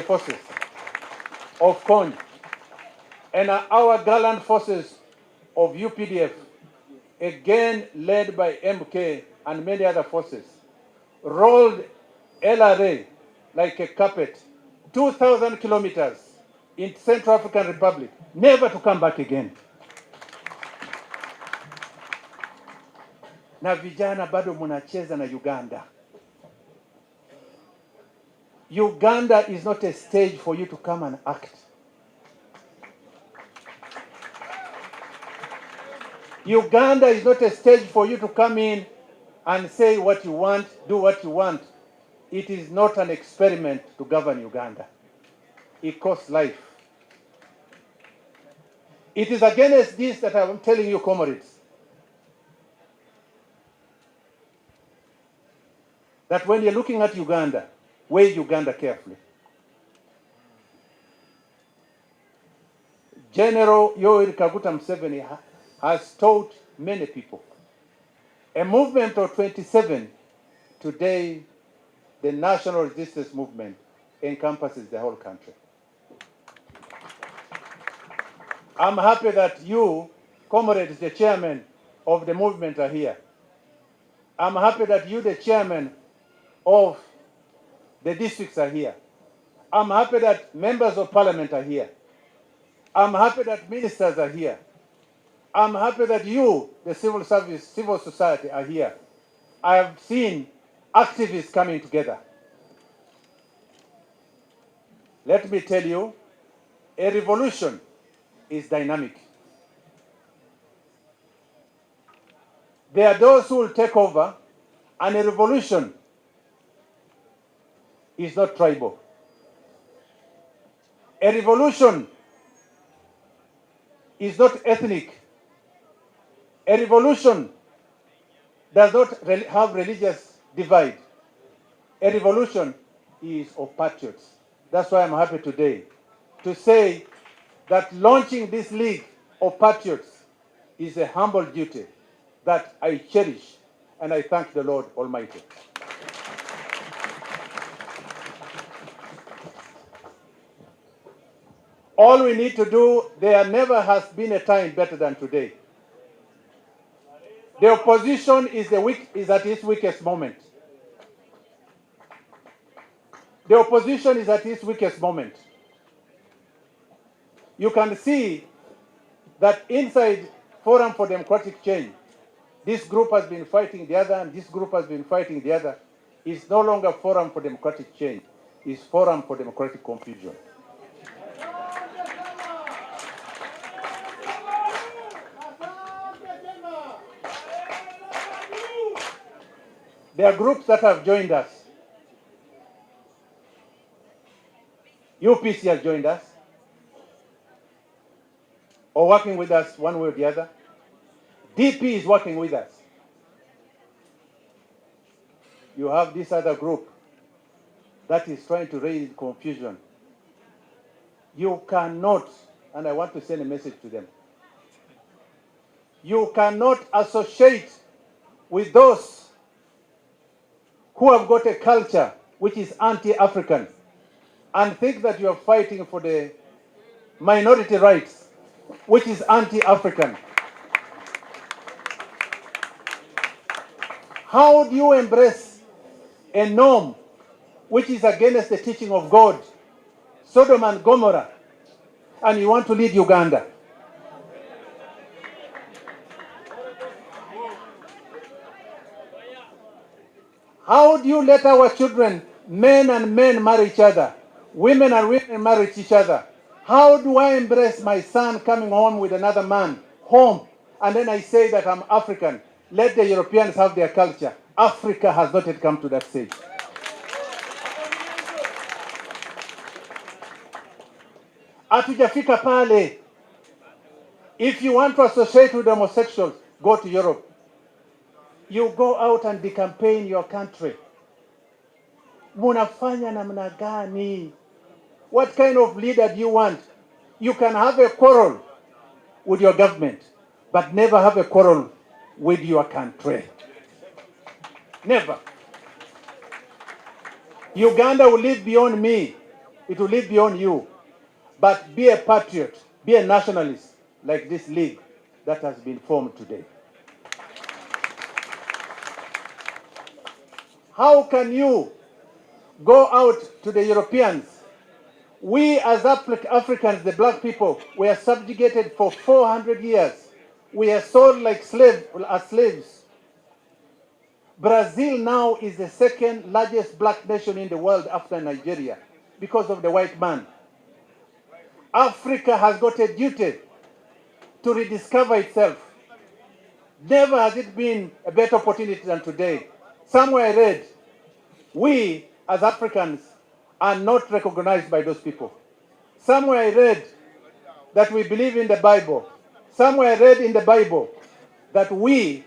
forces of KONJ and our gallant forces of UPDF, again led by MK and many other forces, rolled LRA like a carpet, 2,000 kilometers in Central African Republic, never to come back again. Na vijana bado munacheza na Uganda. Uganda is not a stage for you to come and act. Uganda is not a stage for you to come in and say what you want, do what you want. It is not an experiment to govern Uganda. It costs life. It is against this that I'm telling you, comrades, that when you're looking at Uganda, weigh Uganda carefully. General Yoweri Kaguta Museveni has taught many people. A movement of 27, today the national resistance movement encompasses the whole country. I'm happy that you, comrades, the chairman of the movement, are here. I'm happy that you, the chairman of the districts, are here. I'm happy that members of parliament are here. I'm happy that ministers are here. I'm happy that you, the civil service, civil society, are here. I have seen activists coming together. Let me tell you, a revolution is dynamic. There are those who will take over, and a revolution is not tribal. A revolution is not ethnic. A revolution does not have religious divide. A revolution is of patriots. That's why I'm happy today to say that launching this League of Patriots is a humble duty that I cherish, and I thank the Lord Almighty. All we need to do, there never has been a time better than today. The opposition is at its weakest moment. The opposition is at its weakest moment. You can see that inside Forum for Democratic Change, this group has been fighting the other, and this group has been fighting the other. It's no longer Forum for Democratic Change. It's Forum for Democratic Confusion. There are groups that have joined us. UPC has joined us, or working with us one way or the other. DP is working with us. You have this other group that is trying to raise confusion. You cannot, and I want to send a message to them, you cannot associate with those who have got a culture which is anti-African and think that you are fighting for the minority rights, which is anti-African. How do you embrace a norm which is against the teaching of God, Sodom and Gomorrah, and you want to lead Uganda? How do you let our children, men and men, marry each other, women and women marry each other? How do I embrace my son coming home with another man home, and then I say that I'm African? Let the Europeans have their culture. Africa has not yet come to that stage. Hatujafika pale. If you want to associate with homosexuals, go to Europe. You go out and decampaign your country. Munafanya namna gani? What kind of leader do you want? You can have a quarrel with your government, but never have a quarrel with your country. Never. Uganda will live beyond me. It will live beyond you. But be a patriot, be a nationalist, like this league that has been formed today. How can you go out to the Europeans? We as Africans, the black people, were subjugated for 400 years. We are sold like slaves. Brazil now is the second largest black nation in the world after Nigeria because of the white man. Africa has got a duty to rediscover itself. Never has it been a better opportunity than today. Somewhere I read, we as Africans are not recognized by those people. Somewhere I read that we believe in the Bible. Somewhere I read in the Bible that we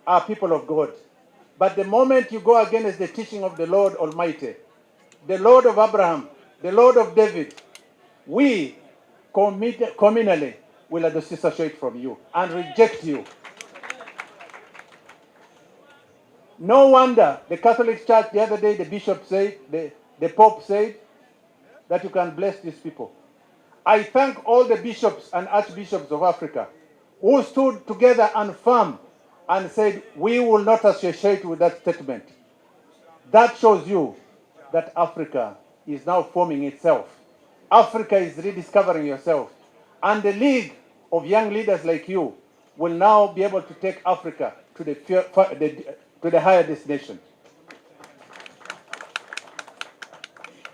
are people of God. But the moment you go against the teaching of the Lord Almighty, the Lord of Abraham, the Lord of David, we communally will dissociate from you and reject you. No wonder the Catholic Church the other day, the bishop said, the Pope said, that you can bless these people. I thank all the bishops and archbishops of Africa who stood together and firm and said, we will not associate with that statement. That shows you that Africa is now forming itself. Africa is rediscovering yourself. And the League of young leaders like you will now be able to take Africa to the higher destination.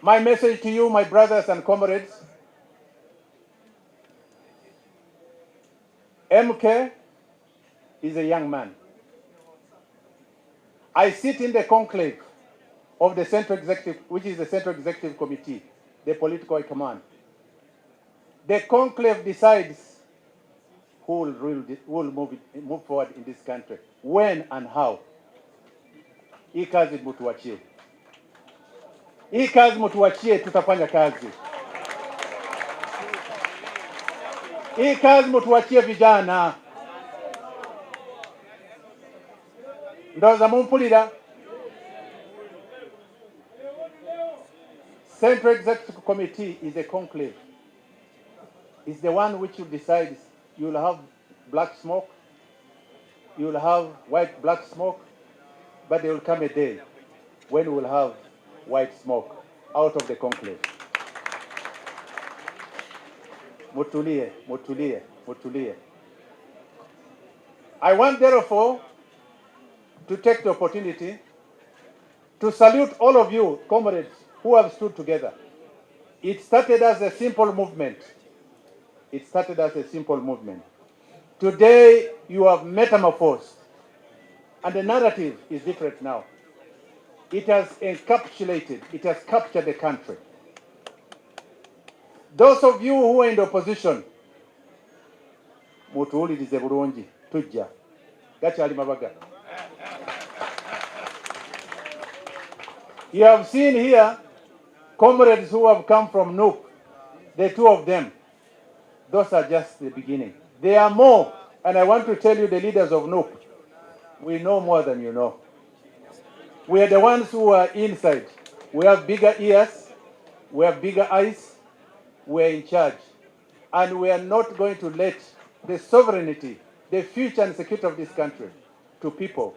My message to you, my brothers and comrades, MK is a young man. I sit in the conclave of the Central Executive, which is the Central Executive Committee, the political command. The conclave decides who will move forward in this country, when and how. Hii kazi mtuachie. Hii kazi mtuachie, tutafanya kazi. Hii kazi mtuachie vijana. Ndoza mumpulira. Central Executive Committee is a conclave. It's the one which will decide. You will have black smoke, you will have white black smoke, but there will come a day when we will have white smoke out of the conclave. Mutulie, mutulie, mutulie. I want therefore to take the opportunity to salute all of you, comrades, who have stood together. It started as a simple movement. It started as a simple movement. Today, you have metamorphosed, and the narrative is different now. It has encapsulated, it has captured the country. Those of you who are in the opposition, mutuulirize bulungi, tujja. Gakyali mabaga. You have seen here comrades who have come from Nuuk, the two of them. Those are just the beginning. There are more, and I want to tell you, the leaders of Nuuk, we know more than you know. We are the ones who are inside. We have bigger ears, we have bigger eyes, we are in charge. And we are not going to let the sovereignty, the future and security of this country to people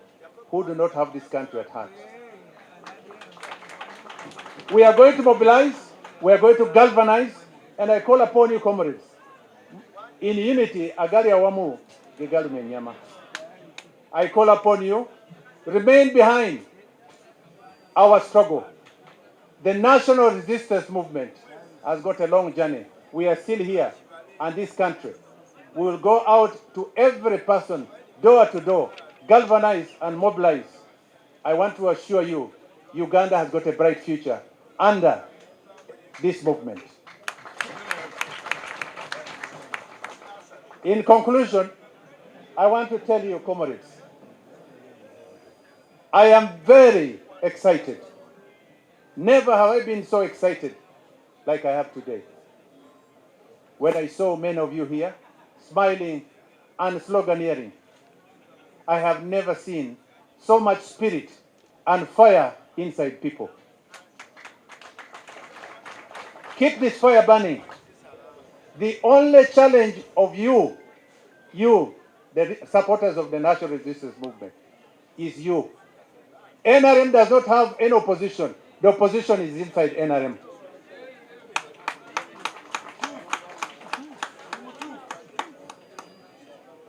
who do not have this country at heart. We are going to mobilize, we are going to galvanize, and I call upon you, comrades, in unity, agali awamu, gegali menyama. I call upon you, remain behind our struggle. The national resistance movement has got a long journey. We are still here, and this country, we will go out to every person, door to door, galvanize and mobilize. I want to assure you, Uganda has got a bright future under this movement. In conclusion, I want to tell you, comrades, I am very excited. Never have I been so excited like I have today. When I saw many of you here, smiling and sloganeering, I have never seen so much spirit and fire inside people. Keep this fire burning. The only challenge of you, the supporters of the National Resistance Movement, is you. NRM does not have any opposition. The opposition is inside NRM.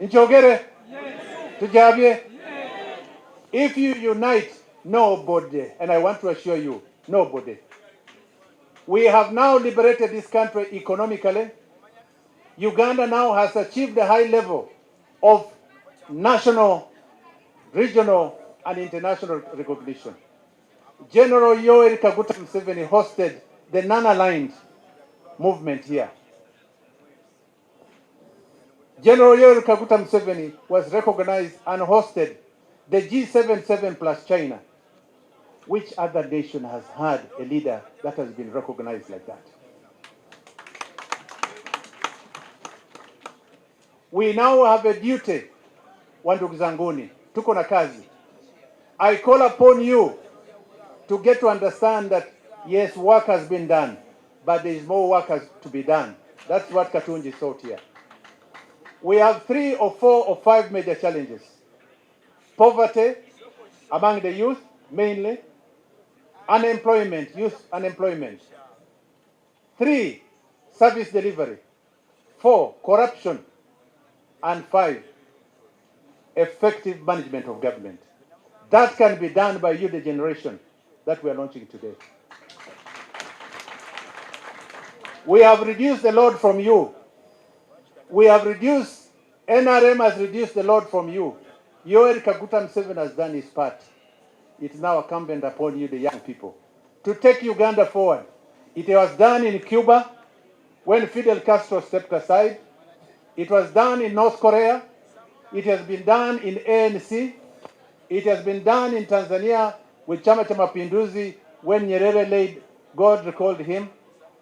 Inchogere? Tujabye? If you unite, nobody, and I want to assure you, nobody. We have now liberated this country economically. Uganda now has achieved a high level of national, regional, and international recognition. General Yoweri Kaguta Museveni hosted the non-aligned movement here. General Yoweri Kaguta Museveni was recognized and hosted the G77 plus China. Which other nation has had a leader that has been recognized like that? We now have a duty, wandugu zanguni, tuko na kazi. I call upon you to get to understand that, yes, work has been done, but there is more work has to be done. That's what Katunji thought here. We have 3 or 4 or 5 major challenges. Poverty among the youth, mainly. Unemployment, youth unemployment. 3, service delivery. 4, corruption. And 5, effective management of government. That can be done by you, the generation that we are launching today. We have reduced the load from you. We have reduced, NRM has reduced the load from you. Yoweri Kaguta Museveni has done his part. It's now incumbent upon you, the young people, to take Uganda forward. It was done in Cuba when Fidel Castro stepped aside. It was done in North Korea. It has been done in ANC. It has been done in Tanzania with Chama cha Mapinduzi when Nyerere laid, God recalled him.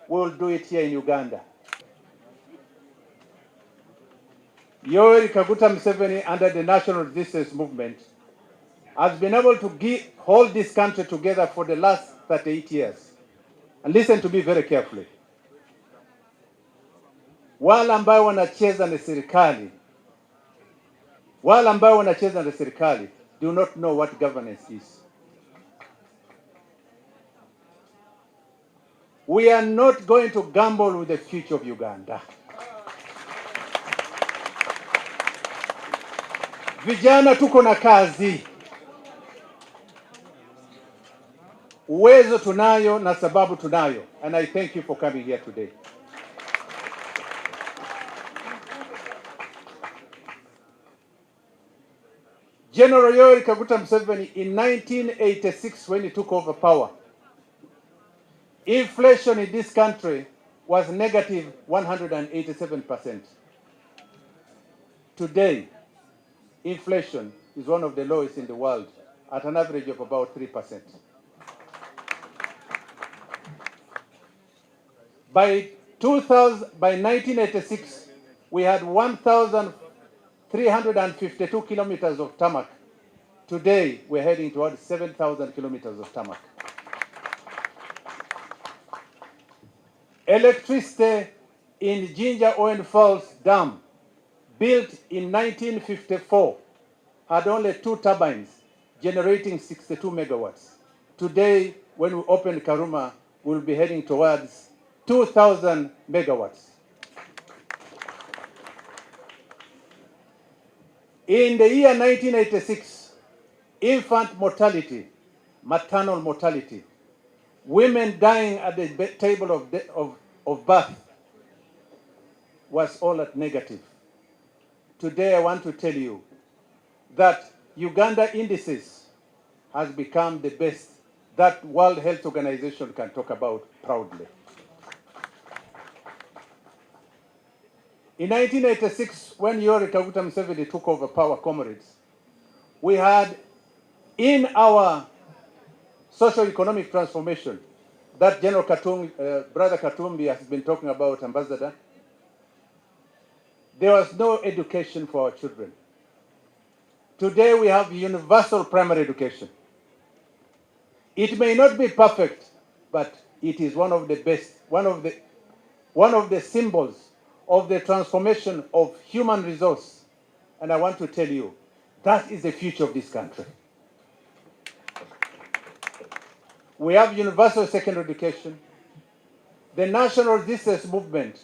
We will do it here in Uganda. Yoweri Kaguta Museveni, under the National Resistance Movement, has been able to hold this country together for the last 38 years. And listen to me very carefully. Wale ambao wanacheza na serikali, do not know what governance is. We are not going to gamble with the future of Uganda. Vijana tuko na kazi. Uwezo tunayo na sababu tunayo. And I thank you for coming here today. General Yoweri Kaguta Museveni, in 1986, when he took over power, inflation in this country was negative 187%. Today, inflation is one of the lowest in the world, at an average of about 3%. By 1986, we had 1,352 kilometers of tarmac. Today, we're heading towards 7,000 kilometers of tarmac. Electricity in Jinja Owen Falls Dam, built in 1954, had only 2 turbines generating 62 megawatts. Today, when we open Karuma, we'll be heading towards 2,000 megawatts. In the year 1986, infant mortality, maternal mortality, women dying at the table of birth was all at negative. Today I want to tell you that Uganda indices has become the best that World Health Organization can talk about proudly. In 1986, when Yoweri Kaguta Museveni took over power, comrades, we had in our socio-economic transformation that General Brother Katumbi has been talking about, Ambassador, there was no education for our children. Today we have universal primary education. It may not be perfect, but it is one of the best, one of the symbols of the transformation of human resource. And I want to tell you, that is the future of this country. We have universal secondary education. The national resistance movement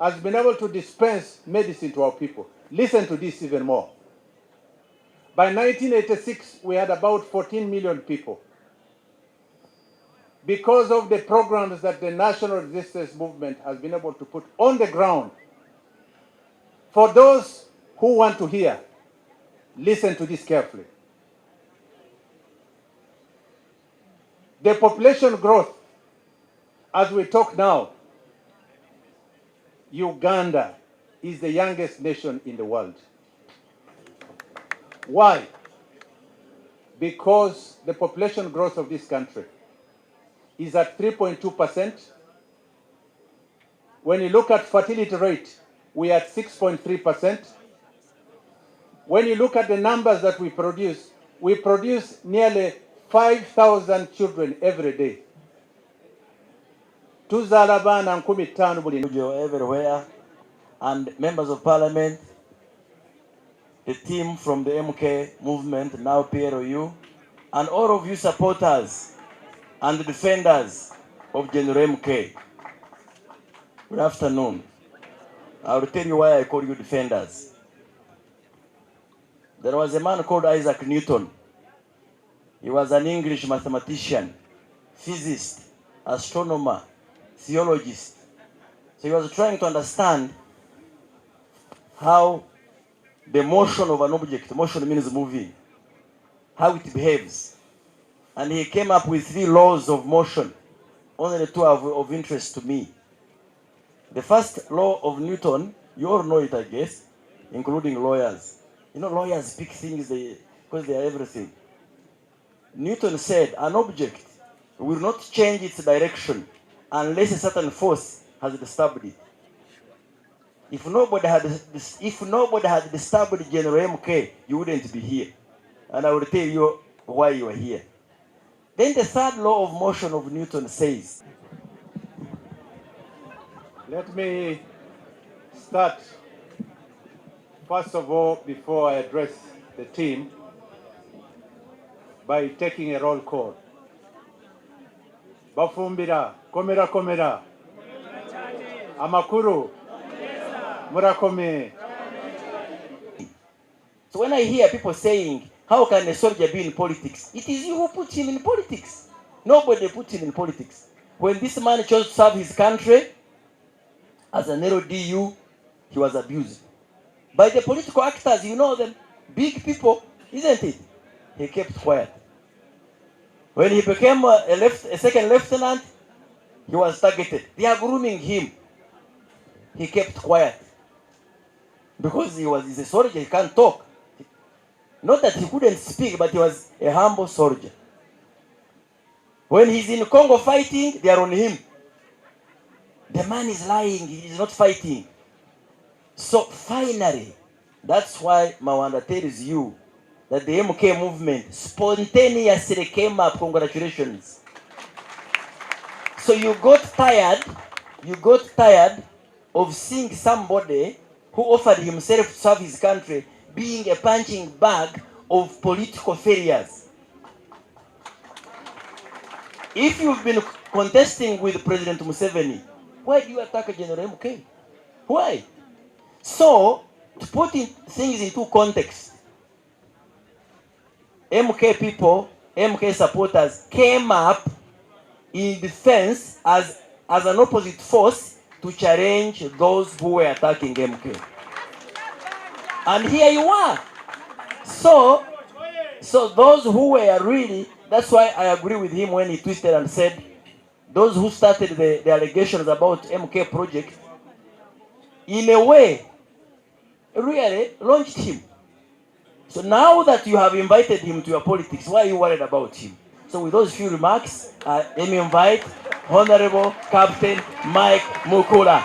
has been able to dispense medicine to our people. Listen to this even more. By 1986, we had about 14 million people. Because of the programs that the national resistance movement has been able to put on the ground, for those who want to hear, listen to this carefully. The population growth, as we talk now, Uganda is the youngest nation in the world. Why? Because the population growth of this country is at 3.2%. When you look at fertility rate, we are at 6.3%. When you look at the numbers that we produce nearly 5,000 children every day. Everywhere, and members of parliament, the team from the MK movement, now PROU, and all of you supporters and defenders of General MK. Good afternoon. I will tell you why I call you defenders. There was a man called Isaac Newton. He was an English mathematician, physicist, astronomer, theologist. So he was trying to understand how the motion of an object, motion means moving, how it behaves. And he came up with 3 laws of motion, only the 2 of interest to me. The first law of Newton, you all know it, I guess, including lawyers. You know, lawyers pick things because they are everything. Newton said an object will not change its direction unless a certain force has disturbed it. If nobody had disturbed General MK, you wouldn't be here. And I will tell you why you are here. Then the third law of motion of Newton says, let me start, first of all, before I address the team, by taking a roll call. Bafumbira, komera komera. Amakuru, murakome. So when I hear people saying, how can a soldier be in politics? It is you who put him in politics. Nobody put him in politics. When this man chose to serve his country, as an LDU, he was abused. By the political actors, you know them, big people, isn't it? He kept quiet. When he became a second lieutenant, he was targeted. They are grooming him. He kept quiet. Because he's a soldier, he can't talk. Not that he couldn't speak, but he was a humble soldier. When he's in Congo fighting, they are on him. The man is lying, he is not fighting. So finally, that's why Mawanda tells you that the MK movement spontaneously came up. Congratulations. So you got tired of seeing somebody who offered himself to serve his country being a punching bag of political failures. If you've been contesting with President Museveni, why do you attack General MK? Why? So, to put things into context, MK people, MK supporters came up in defense as an opposite force to challenge those who were attacking MK. And here you are. So those who were really, that's why I agree with him when he twisted and said, those who started the allegations about MK project, in a way, really launched him. So now that you have invited him to your politics, why are you worried about him? So with those few remarks, let me invite Honorable Captain Mike Mukula.